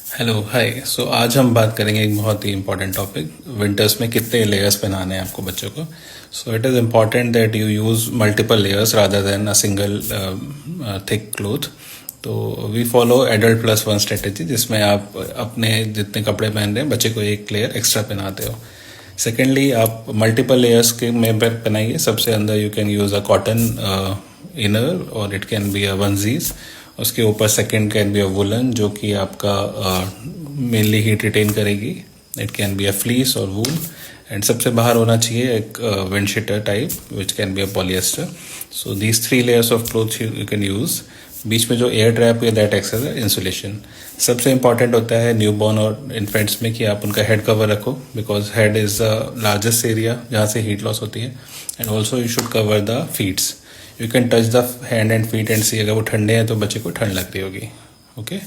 Hello hi. सो आज हम बात करेंगे एक बहुत ही इंपॉर्टेंट टॉपिक, विंटर्स में कितने लेयर्स पहनाने हैं आपको बच्चों को। So it is important that you use multiple layers rather than a single thick cloth. तो we follow adult plus one strategy, जिसमें आप अपने जितने कपड़े पहन रहे हैं बच्चे को एक लेयर एक्स्ट्रा पहनाते हो। सेकेंडली, आप मल्टीपल लेयर्स के में पहनाइए। सबसे अंदर you can use a cotton inner और it can be a onesies. उसके ऊपर second can be a woollen, जो कि आपका मेनली हीट रिटेन करेगी। It can be a fleece और वूल। एंड सबसे बाहर होना चाहिए एक wind cheater type which can be a polyester. So these 3 layers of cloth you can use. बीच में जो एयर ट्रैप या दैट एक्स एज इंसुलेशन। सबसे इंपॉर्टेंट होता है न्यूबॉर्न और इन्फेंट्स में कि आप उनका हेड कवर रखो, because head is the largest area जहाँ से हीट लॉस होती है। And also you should cover the feets. You can touch the hand and feet and see, अगर वो ठंडे हैं तो बच्चे को ठंड लग रही होगी। ओके।